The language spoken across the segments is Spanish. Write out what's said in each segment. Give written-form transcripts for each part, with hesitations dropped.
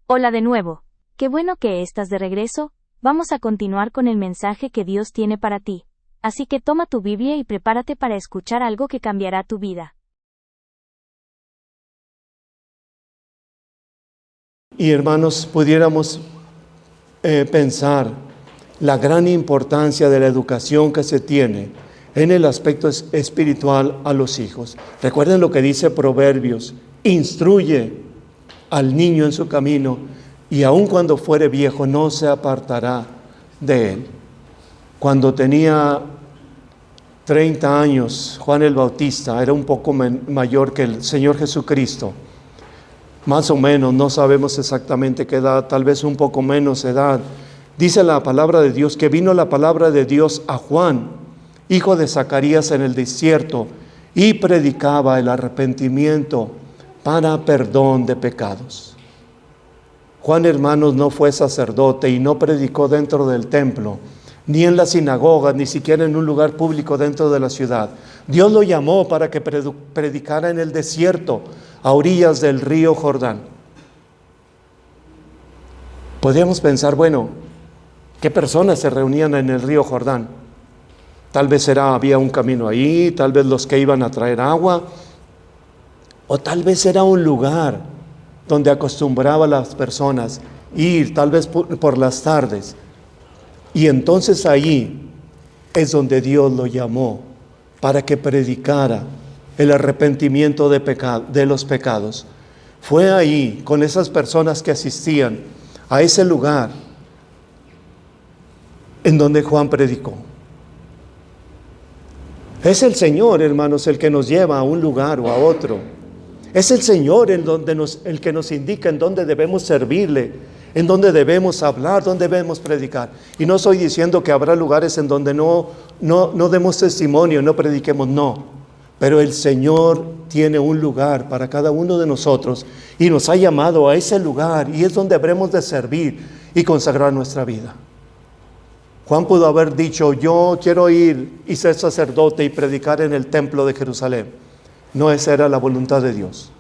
Hola de nuevo. Qué bueno que estás de regreso. Vamos a continuar con el mensaje que Dios tiene para ti. Así que toma tu Biblia y prepárate para escuchar algo que cambiará tu vida. Y hermanos, pudiéramos pensar la gran importancia de la educación que se tiene en el aspecto espiritual a los hijos. Recuerden lo que dice Proverbios: instruye al niño en su camino, y aun cuando fuere viejo no se apartará de él. Cuando tenía 30 años, Juan el Bautista era un poco mayor que el Señor Jesucristo. Más o menos, no sabemos exactamente qué edad, tal vez un poco menos edad. Dice la palabra de Dios que vino la palabra de Dios a Juan, hijo de Zacarías, en el desierto, y predicaba el arrepentimiento para perdón de pecados. Juan, hermanos, no fue sacerdote y no predicó dentro del templo, ni en la sinagoga, ni siquiera en un lugar público dentro de la ciudad. Dios lo llamó para que predicara en el desierto, a orillas del río Jordán. Podríamos pensar, bueno, ¿qué personas se reunían en el río Jordán? Tal vez había un camino ahí, tal vez los que iban a traer agua, o tal vez era un lugar donde acostumbraban las personas ir, tal vez por las tardes. Y entonces ahí es donde Dios lo llamó para que predicara el arrepentimiento de los pecados. Fue ahí, con esas personas que asistían a ese lugar, en donde Juan predicó. Es el Señor, hermanos, el que nos lleva a un lugar o a otro. Es el Señor el que nos indica en dónde debemos servirle, en dónde debemos hablar, dónde debemos predicar. Y no estoy diciendo que habrá lugares en donde no demos testimonio, no prediquemos, no. Pero el Señor tiene un lugar para cada uno de nosotros y nos ha llamado a ese lugar, y es donde habremos de servir y consagrar nuestra vida. Juan pudo haber dicho: yo quiero ir y ser sacerdote y predicar en el templo de Jerusalén. No, esa era la voluntad de Dios.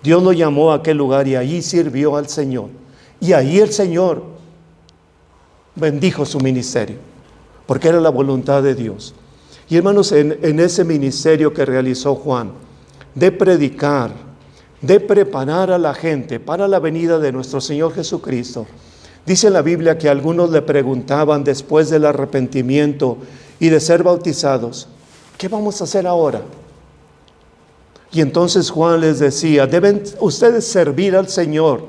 Dios lo llamó a aquel lugar y allí sirvió al Señor. Y ahí el Señor bendijo su ministerio, porque era la voluntad de Dios. Y hermanos, en ese ministerio que realizó Juan, de predicar, de preparar a la gente para la venida de nuestro Señor Jesucristo, dice la Biblia que algunos le preguntaban después del arrepentimiento y de ser bautizados: ¿qué vamos a hacer ahora? Y entonces Juan les decía: deben ustedes servir al Señor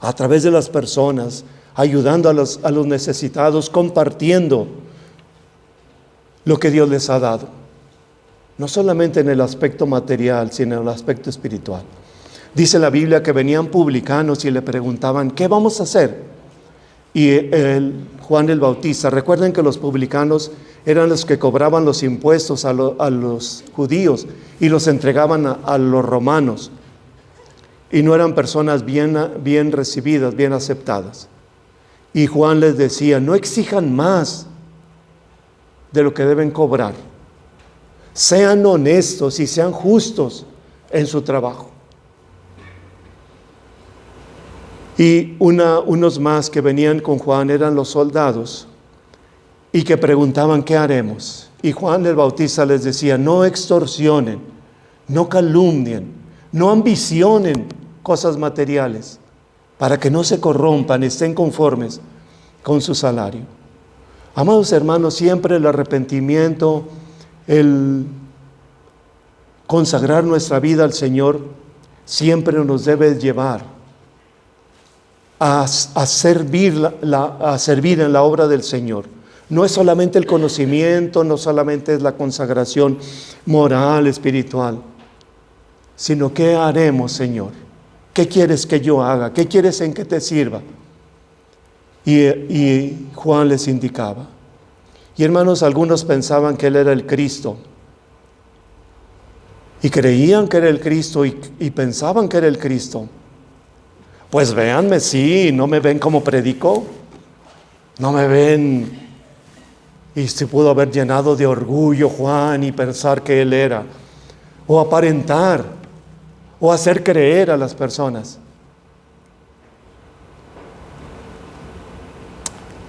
a través de las personas, ayudando a los necesitados, compartiendo lo que Dios les ha dado. No solamente en el aspecto material, sino en el aspecto espiritual. Dice la Biblia que venían publicanos y le preguntaban: ¿qué vamos a hacer? Y Juan el Bautista, recuerden que los publicanos eran los que cobraban los impuestos a los judíos y los entregaban a los romanos, y no eran personas bien recibidas, bien aceptadas. Y Juan les decía: no exijan más de lo que deben cobrar, sean honestos y sean justos en su trabajo. Y unos más que venían con Juan eran los soldados, y que preguntaban: ¿qué haremos? Y Juan el Bautista les decía: no extorsionen, no calumnien, no ambicionen cosas materiales, para que no se corrompan, estén conformes con su salario. Amados hermanos, siempre el arrepentimiento, el consagrar nuestra vida al Señor, siempre nos debe llevar a servir en la obra del Señor. No es solamente el conocimiento, no solamente es la consagración moral, espiritual, sino ¿qué haremos, Señor? ¿Qué quieres que yo haga? ¿Qué quieres en que te sirva? Y Juan les indicaba. Y hermanos, algunos pensaban que Él era el Cristo, y creían que era el Cristo, y pensaban que era el Cristo. Pues véanme, sí, no me ven como predico, no me ven. Y se pudo haber llenado de orgullo Juan y pensar que él era, o aparentar, o hacer creer a las personas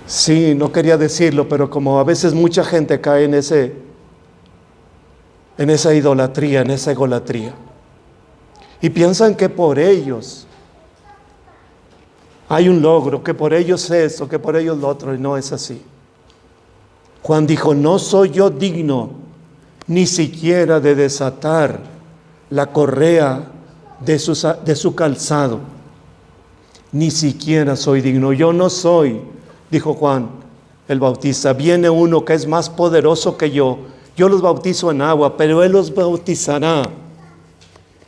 Sí, no quería decirlo, pero como a veces mucha gente cae en esa idolatría, en esa egolatría, y piensan que por ellos hay un logro, que por ellos esto, que por ellos lo otro, y no es así. Juan dijo: no soy yo digno ni siquiera de desatar la correa de su calzado. Ni siquiera soy digno. Yo no soy, dijo Juan el Bautista. Viene uno que es más poderoso que yo. Yo los bautizo en agua, pero Él los bautizará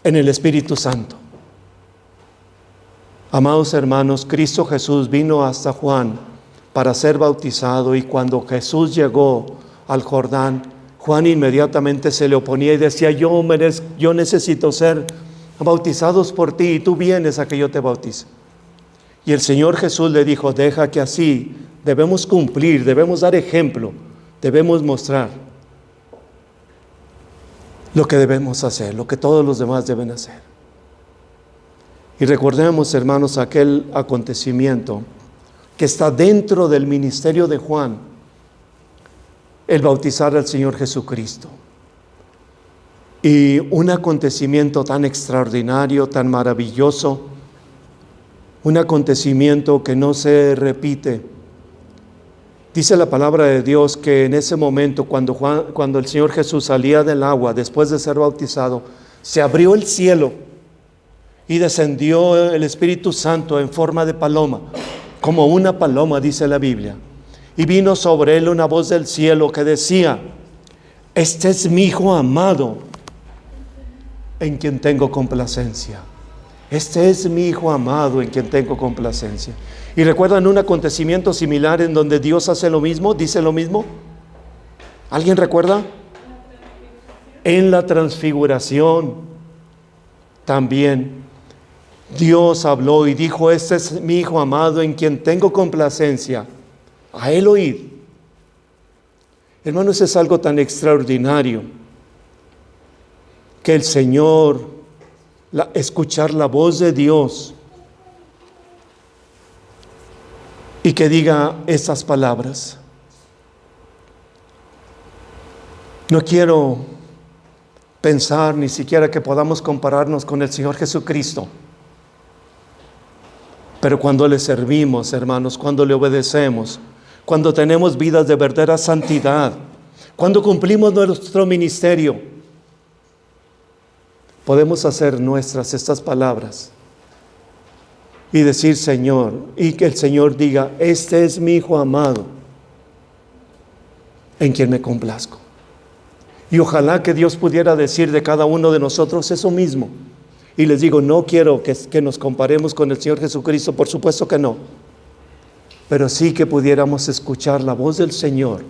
en el Espíritu Santo. Amados hermanos, Cristo Jesús vino hasta Juan para ser bautizado, y cuando Jesús llegó al Jordán, Juan inmediatamente se le oponía y decía: yo necesito ser bautizados por ti, y tú vienes a que yo te bautice. Y el Señor Jesús le dijo: deja que así debemos cumplir, debemos dar ejemplo, debemos mostrar lo que debemos hacer, lo que todos los demás deben hacer. Y recordemos, hermanos, aquel acontecimiento que está dentro del ministerio de Juan, el bautizar al Señor Jesucristo. Y un acontecimiento tan extraordinario, tan maravilloso, un acontecimiento que no se repite. Dice la palabra de Dios que en ese momento, cuando el Señor Jesús salía del agua, después de ser bautizado, se abrió el cielo y descendió el Espíritu Santo en forma de paloma, como una paloma, dice la Biblia. Y vino sobre él una voz del cielo que decía: este es mi Hijo amado, en quien tengo complacencia. Este es mi Hijo amado, en quien tengo complacencia. ¿Y recuerdan un acontecimiento similar en donde Dios hace lo mismo, dice lo mismo? ¿Alguien recuerda? En la transfiguración también Dios habló y dijo: este es mi Hijo amado, en quien tengo complacencia, a Él oíd. Hermanos, es algo tan extraordinario que el Señor, escuchar la voz de Dios y que diga esas palabras. No quiero pensar ni siquiera que podamos compararnos con el Señor Jesucristo, pero cuando le servimos, hermanos, cuando le obedecemos, cuando tenemos vidas de verdadera santidad, cuando cumplimos nuestro ministerio, podemos hacer nuestras estas palabras y decir: Señor, y que el Señor diga: este es mi Hijo amado, en quien me complazco. Y ojalá que Dios pudiera decir de cada uno de nosotros eso mismo. Y les digo, no quiero que nos comparemos con el Señor Jesucristo, por supuesto que no, pero sí que pudiéramos escuchar la voz del Señor,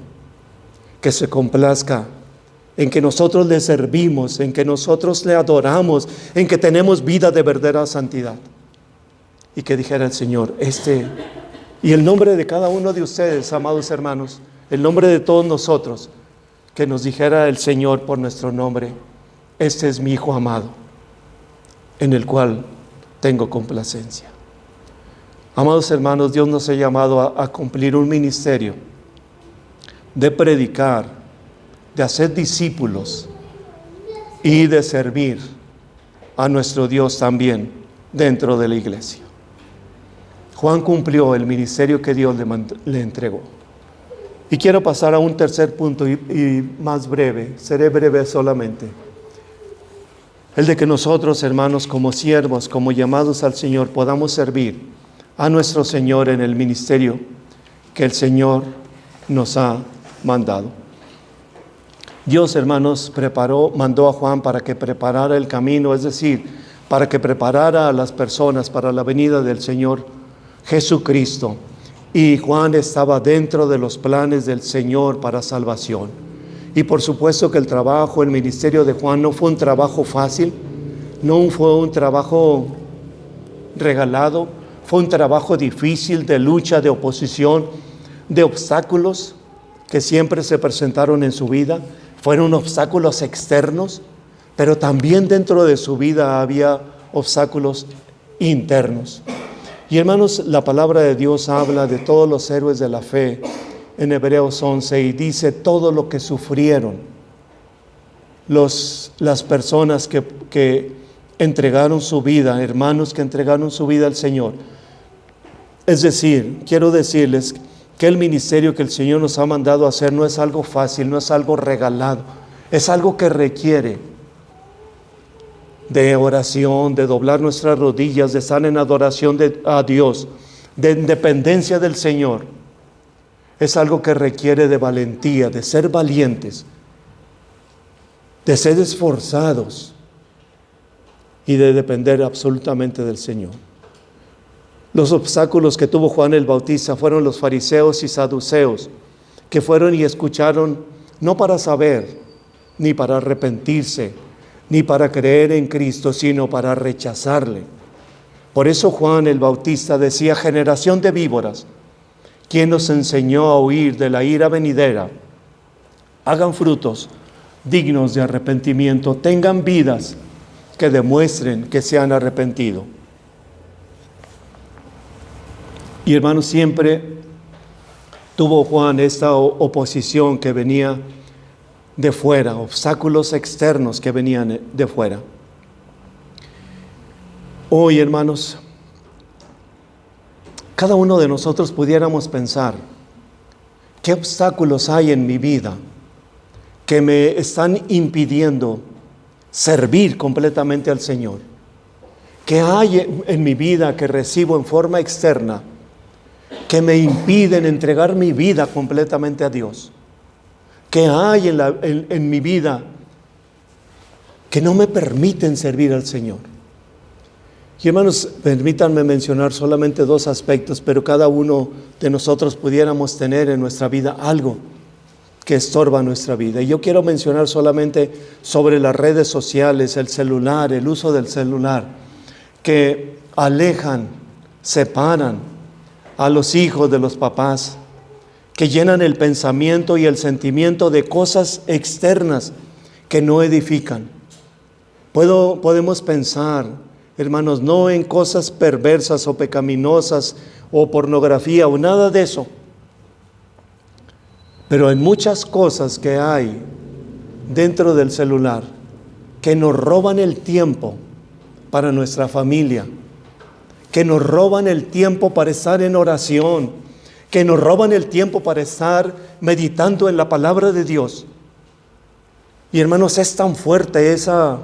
que se complazca en que nosotros le servimos, en que nosotros le adoramos, en que tenemos vida de verdadera santidad. Y que dijera el Señor: y el nombre de cada uno de ustedes, amados hermanos, el nombre de todos nosotros, que nos dijera el Señor por nuestro nombre: este es mi Hijo amado, en el cual tengo complacencia. Amados hermanos, Dios nos ha llamado a cumplir un ministerio de predicar, de hacer discípulos y de servir a nuestro Dios también dentro de la iglesia. Juan cumplió el ministerio que Dios le entregó. Y quiero pasar a un tercer punto y más breve, seré breve solamente. El de que nosotros, hermanos, como siervos, como llamados al Señor, podamos servir a nuestro Señor en el ministerio que el Señor nos ha mandado. Dios, hermanos, mandó a Juan para que preparara el camino, es decir, para que preparara a las personas para la venida del Señor Jesucristo. Y Juan estaba dentro de los planes del Señor para salvación. Y por supuesto que el ministerio de Juan no fue un trabajo fácil, no fue un trabajo regalado, fue un trabajo difícil, de lucha, de oposición, de obstáculos que siempre se presentaron en su vida. Fueron obstáculos externos, pero también dentro de su vida había obstáculos internos. Y hermanos, la palabra de Dios habla de todos los héroes de la fe en Hebreos 11 y dice todo lo que sufrieron las personas que entregaron su vida, hermanos que entregaron su vida al Señor. Es decir, quiero decirles que el ministerio que el Señor nos ha mandado a hacer no es algo fácil, no es algo regalado, es algo que requiere de oración, de doblar nuestras rodillas, de estar en adoración a Dios, de independencia del Señor. Es algo que requiere de valentía, de ser valientes, de ser esforzados y de depender absolutamente del Señor. Los obstáculos que tuvo Juan el Bautista fueron los fariseos y saduceos, que fueron y escucharon no para saber, ni para arrepentirse, ni para creer en Cristo, sino para rechazarle. Por eso Juan el Bautista decía: generación de víboras, ¿quién nos enseñó a huir de la ira venidera? Hagan frutos dignos de arrepentimiento, tengan vidas que demuestren que se han arrepentido. Y hermanos, siempre tuvo Juan esta oposición que venía de fuera, obstáculos externos que venían de fuera. Hoy, hermanos, cada uno de nosotros pudiéramos pensar: ¿qué obstáculos hay en mi vida que me están impidiendo servir completamente al Señor? ¿Qué hay en mi vida que recibo en forma externa que me impiden entregar mi vida completamente a Dios? ¿Qué hay en mi vida que no me permiten servir al Señor? Y hermanos, permítanme mencionar solamente 2 aspectos, pero cada uno de nosotros pudiéramos tener en nuestra vida algo que estorba nuestra vida. Y yo quiero mencionar solamente sobre las redes sociales, el celular, el uso del celular, que alejan, separan a los hijos de los papás, que llenan el pensamiento y el sentimiento de cosas externas que no edifican. Podemos pensar, hermanos, no en cosas perversas o pecaminosas o pornografía o nada de eso, pero en muchas cosas que hay dentro del celular que nos roban el tiempo para nuestra familia, que nos roban el tiempo para estar en oración, que nos roban el tiempo para estar meditando en la palabra de Dios. Y hermanos, es tan fuerte esa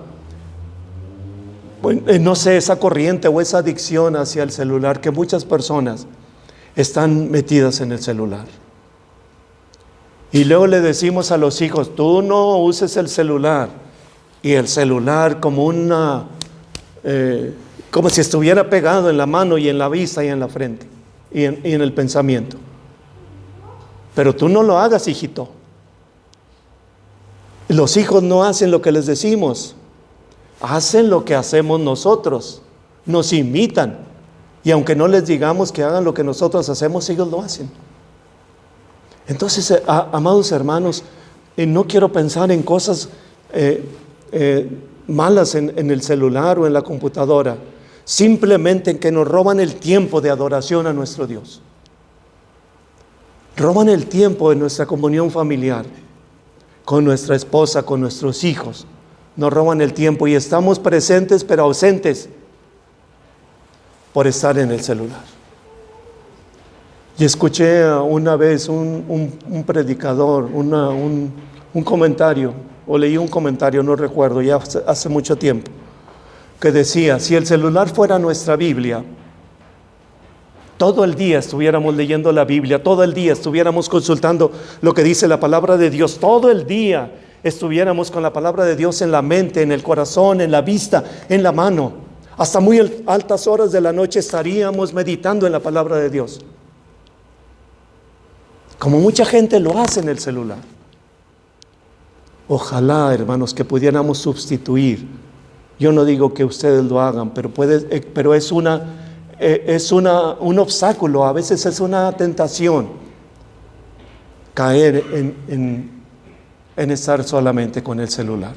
corriente o esa adicción hacia el celular que muchas personas están metidas en el celular. Y luego le decimos a los hijos: tú no uses el celular. Y el celular como si estuviera pegado en la mano y en la vista y en la frente y en el pensamiento. Pero tú no lo hagas, hijito. Los hijos no hacen lo que les decimos, hacen lo que hacemos nosotros, nos imitan. Y aunque no les digamos que hagan lo que nosotros hacemos, ellos lo hacen. Entonces, amados hermanos, no quiero pensar en cosas malas en el celular o en la computadora, simplemente en que nos roban el tiempo de adoración a nuestro Dios. Roban el tiempo de nuestra comunión familiar, con nuestra esposa, con nuestros hijos. Nos roban el tiempo y estamos presentes pero ausentes por estar en el celular. Y escuché una vez un predicador, un comentario, o leí un comentario, no recuerdo, ya hace mucho tiempo, que decía: si el celular fuera nuestra Biblia, todo el día estuviéramos leyendo la Biblia, todo el día estuviéramos consultando lo que dice la palabra de Dios, todo el día estuviéramos con la palabra de Dios en la mente, en el corazón, en la vista, en la mano, hasta muy altas horas de la noche estaríamos meditando en la palabra de Dios, como mucha gente lo hace en el celular. Ojalá, hermanos, que pudiéramos sustituir. Yo no digo que ustedes lo hagan, pero es un obstáculo, a veces es una tentación caer en estar solamente con el celular.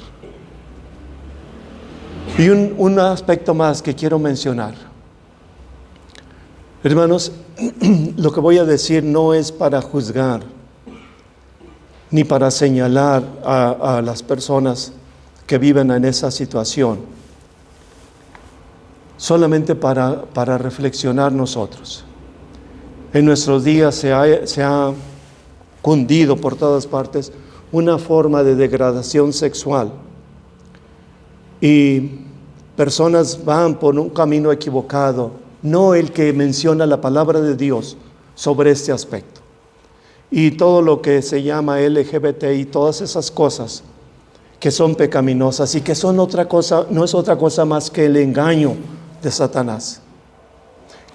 Y un aspecto más que quiero mencionar. Hermanos, lo que voy a decir no es para juzgar, ni para señalar a las personas que viven en esa situación, solamente para reflexionar nosotros. En nuestros días se ha cundido por todas partes una forma de degradación sexual, y personas van por un camino equivocado, no el que menciona la palabra de Dios sobre este aspecto. Y todo lo que se llama LGBTI, todas esas cosas que son pecaminosas y que son otra cosa, no es otra cosa más que el engaño de Satanás.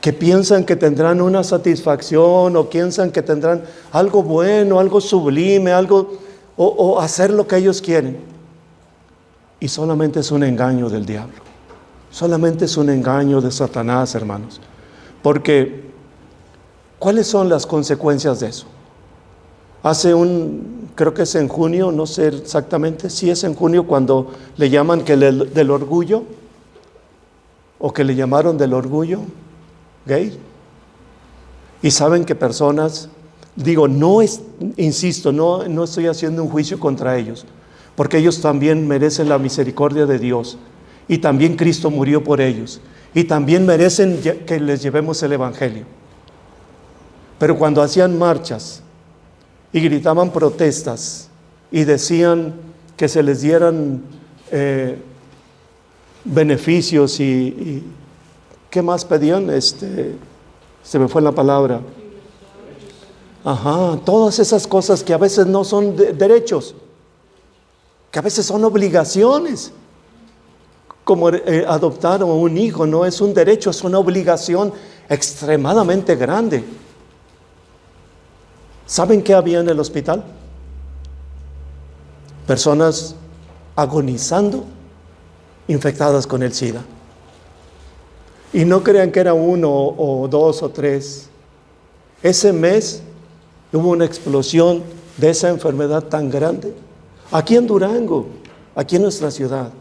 Que piensan que tendrán una satisfacción, o piensan que tendrán algo bueno, algo sublime, algo, o hacer lo que ellos quieren. Y solamente es un engaño del diablo. Solamente es un engaño de Satanás, hermanos. Porque, ¿cuáles son las consecuencias de eso? Creo que es en junio, no sé exactamente, si es en junio, cuando le llaman del orgullo, o que le llamaron del orgullo gay. Y saben que personas, insisto, no estoy haciendo un juicio contra ellos, porque ellos también merecen la misericordia de Dios, y también Cristo murió por ellos, y también merecen que les llevemos el evangelio. Pero cuando hacían marchas y gritaban protestas y decían que se les dieran beneficios y ¿qué más pedían? Se me fue la palabra. Todas esas cosas que a veces no son derechos, que a veces son obligaciones. Como adoptar a un hijo no es un derecho, es una obligación extremadamente grande. ¿Saben qué había en el hospital? Personas agonizando, infectadas con el SIDA. Y no crean que era uno o dos o tres. Ese mes hubo una explosión de esa enfermedad tan grande, aquí en Durango, aquí en nuestra ciudad.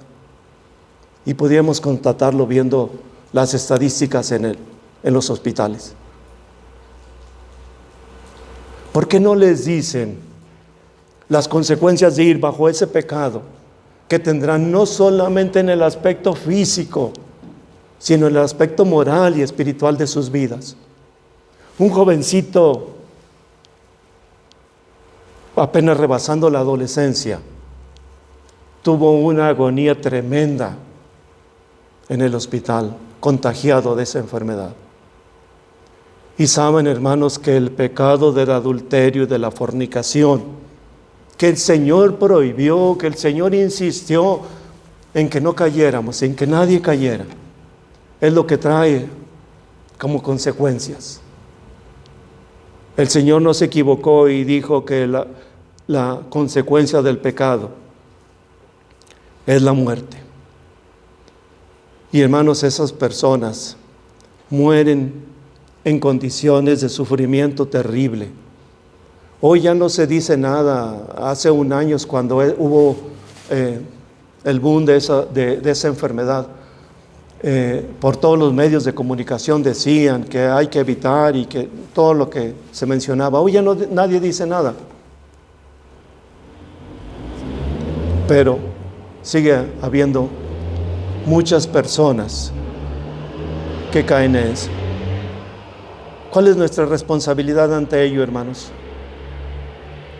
Y podíamos constatarlo viendo las estadísticas en los hospitales. ¿Por qué no les dicen las consecuencias de ir bajo ese pecado que tendrán no solamente en el aspecto físico, sino en el aspecto moral y espiritual de sus vidas? Un jovencito apenas rebasando la adolescencia tuvo una agonía tremenda en el hospital, contagiado de esa enfermedad. Y saben, hermanos, que el pecado del adulterio y de la fornicación, que el Señor prohibió, que el Señor insistió en que no cayéramos, en que nadie cayera, es lo que trae como consecuencias. El Señor no se equivocó y dijo que la consecuencia del pecado es la muerte. Y hermanos, esas personas mueren en condiciones de sufrimiento terrible. Hoy ya no se dice nada. Hace un año, cuando hubo el boom de esa enfermedad, por todos los medios de comunicación decían que hay que evitar y que todo lo que se mencionaba. Hoy ya nadie dice nada. Pero sigue habiendo muchas personas que caen en eso. ¿Cuál es nuestra responsabilidad ante ello, hermanos?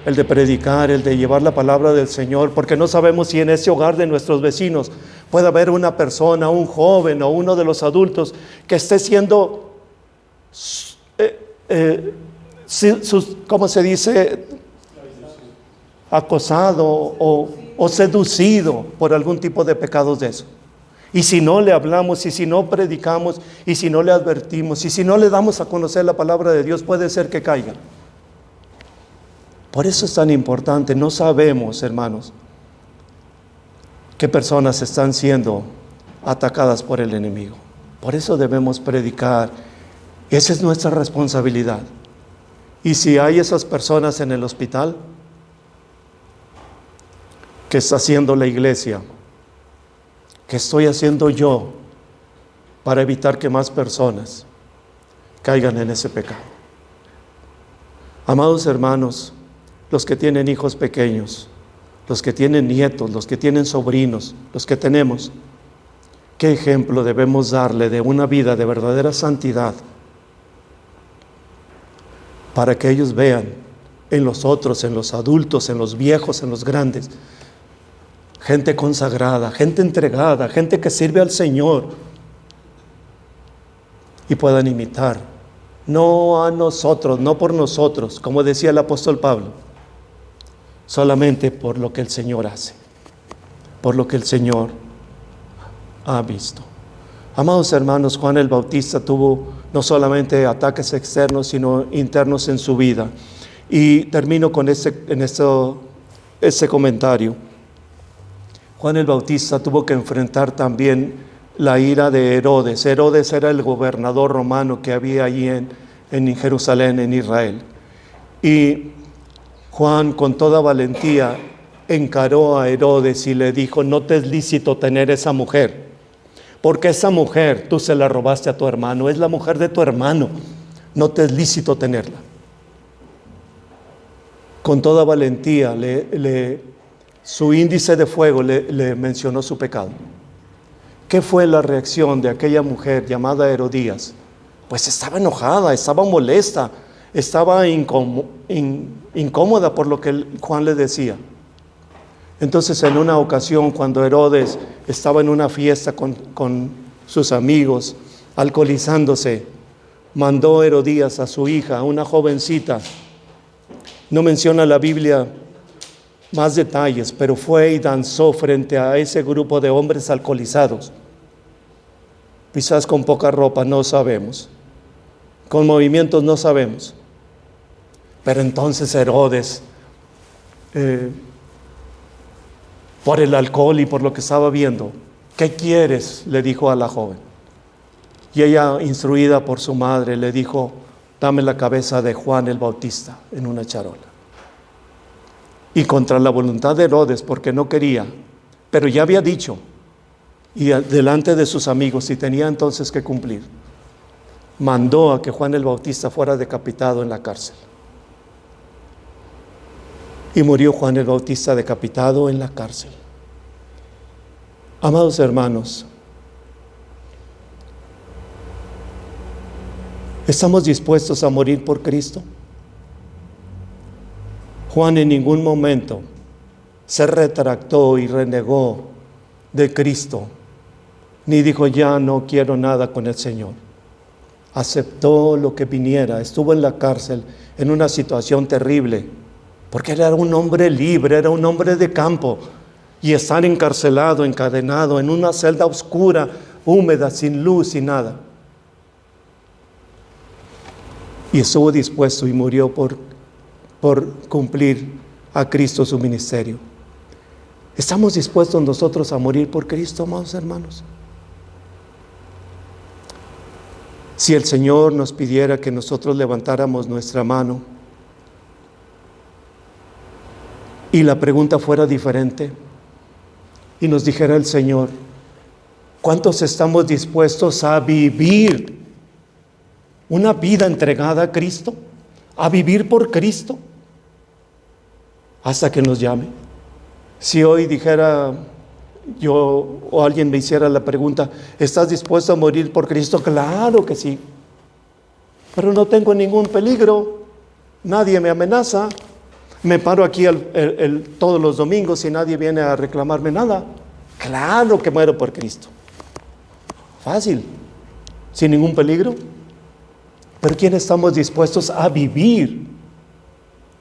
El de predicar, el de llevar la palabra del Señor, porque no sabemos si en ese hogar de nuestros vecinos puede haber una persona, un joven o uno de los adultos que esté siendo, ¿cómo se dice? Acosado o seducido por algún tipo de pecados de eso. Y si no le hablamos, y si no predicamos, y si no le advertimos, y si no le damos a conocer la palabra de Dios, puede ser que caiga. Por eso es tan importante. No sabemos, hermanos, qué personas están siendo atacadas por el enemigo. Por eso debemos predicar. Esa es nuestra responsabilidad. Y si hay esas personas en el hospital, ¿qué está haciendo la iglesia? ¿Qué estoy haciendo yo para evitar que más personas caigan en ese pecado. Amados hermanos, los que tienen hijos pequeños, los que tienen nietos, los que tienen sobrinos, los que tenemos, ¿qué ejemplo debemos darle de una vida de verdadera santidad para que ellos vean en los otros, en los adultos, en los viejos, en los grandes, gente consagrada, gente entregada, gente que sirve al Señor y puedan imitar? No a nosotros, no por nosotros, como decía el apóstol Pablo, solamente por lo que el Señor hace, por lo que el Señor ha visto. Amados hermanos, Juan el Bautista tuvo no solamente ataques externos, sino internos en su vida. Y termino con ese comentario. Juan el Bautista tuvo que enfrentar también la ira de Herodes. Herodes era el gobernador romano que había allí en Jerusalén, en Israel. Y Juan, con toda valentía, encaró a Herodes y le dijo: no te es lícito tener esa mujer, porque esa mujer tú se la robaste a tu hermano, es la mujer de tu hermano, no te es lícito tenerla. Con toda valentía, su índice de fuego le mencionó su pecado. ¿Qué fue la reacción de aquella mujer llamada Herodías? Pues estaba enojada, estaba molesta, estaba incómoda por lo que Juan le decía. Entonces, en una ocasión, cuando Herodes estaba en una fiesta con sus amigos, alcoholizándose, mandó Herodías a su hija, una jovencita. No menciona la Biblia más detalles, pero fue y danzó frente a ese grupo de hombres alcoholizados. Quizás con poca ropa, no sabemos. Con movimientos, no sabemos. Pero entonces Herodes, por el alcohol y por lo que estaba viendo, ¿qué quieres?, le dijo a la joven. Y ella, instruida por su madre, le dijo: dame la cabeza de Juan el Bautista en una charola. Y contra la voluntad de Herodes, porque no quería, pero ya había dicho, y delante de sus amigos, y tenía entonces que cumplir, mandó a que Juan el Bautista fuera decapitado en la cárcel. Y murió Juan el Bautista decapitado en la cárcel. Amados hermanos, ¿estamos dispuestos a morir por Cristo? Juan en ningún momento se retractó y renegó de Cristo, ni dijo: ya no quiero nada con el Señor. Aceptó lo que viniera, estuvo en la cárcel en una situación terrible, porque él era un hombre libre, era un hombre de campo, y estar encarcelado, encadenado en una celda oscura, húmeda, sin luz y nada. Y estuvo dispuesto y murió por cumplir a Cristo su ministerio. ¿Estamos dispuestos nosotros a morir por Cristo, amados hermanos? Si el Señor nos pidiera que nosotros levantáramos nuestra mano y la pregunta fuera diferente, y nos dijera el Señor: ¿cuántos estamos dispuestos a vivir una vida entregada a Cristo? A vivir por Cristo hasta que nos llame. Si hoy dijera yo, o alguien me hiciera la pregunta: ¿estás dispuesto a morir por Cristo? Claro que sí, pero no tengo ningún peligro, nadie me amenaza, me paro aquí todos los domingos y nadie viene a reclamarme nada. Claro que muero por Cristo. Fácil, sin ningún peligro. Pero ¿quién estamos dispuestos a vivir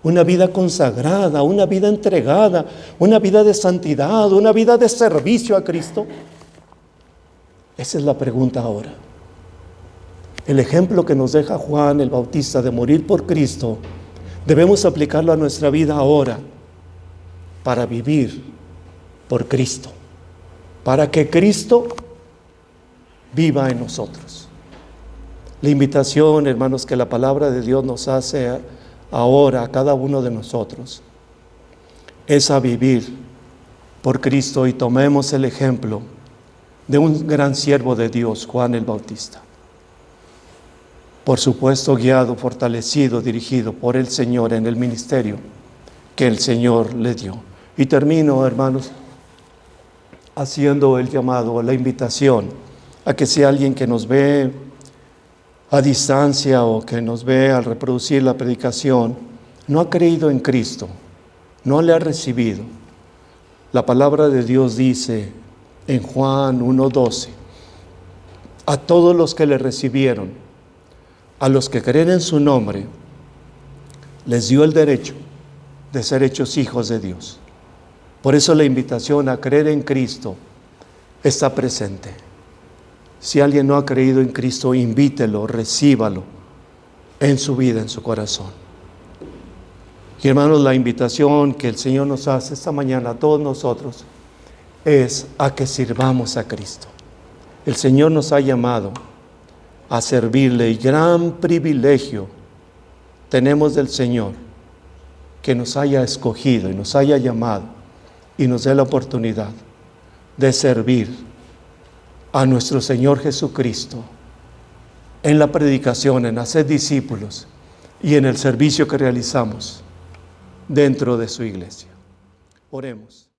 una vida consagrada, una vida entregada, una vida de santidad, una vida de servicio a Cristo? Esa es la pregunta ahora. El ejemplo que nos deja Juan el Bautista de morir por Cristo, debemos aplicarlo a nuestra vida ahora para vivir por Cristo, para que Cristo viva en nosotros. La invitación, hermanos, que la palabra de Dios nos hace ahora a cada uno de nosotros es a vivir por Cristo, y tomemos el ejemplo de un gran siervo de Dios, Juan el Bautista. por supuesto guiado, fortalecido, dirigido por el Señor en el ministerio que el Señor le dio. Y termino, hermanos, haciendo el llamado, la invitación a que si alguien que nos ve a distancia o que nos ve al reproducir la predicación, no ha creído en Cristo, no le ha recibido. La palabra de Dios dice en Juan 1:12, a todos los que le recibieron, a los que creen en su nombre, les dio el derecho de ser hechos hijos de Dios. Por eso la invitación a creer en Cristo está presente. Si alguien no ha creído en Cristo, invítelo, recíbalo en su vida, en su corazón. Y hermanos, la invitación que el Señor nos hace esta mañana a todos nosotros es a que sirvamos a Cristo. El Señor nos ha llamado a servirle y gran privilegio tenemos del Señor que nos haya escogido y nos haya llamado y nos dé la oportunidad de servir a nuestro Señor Jesucristo en la predicación, en hacer discípulos y en el servicio que realizamos dentro de su iglesia. Oremos.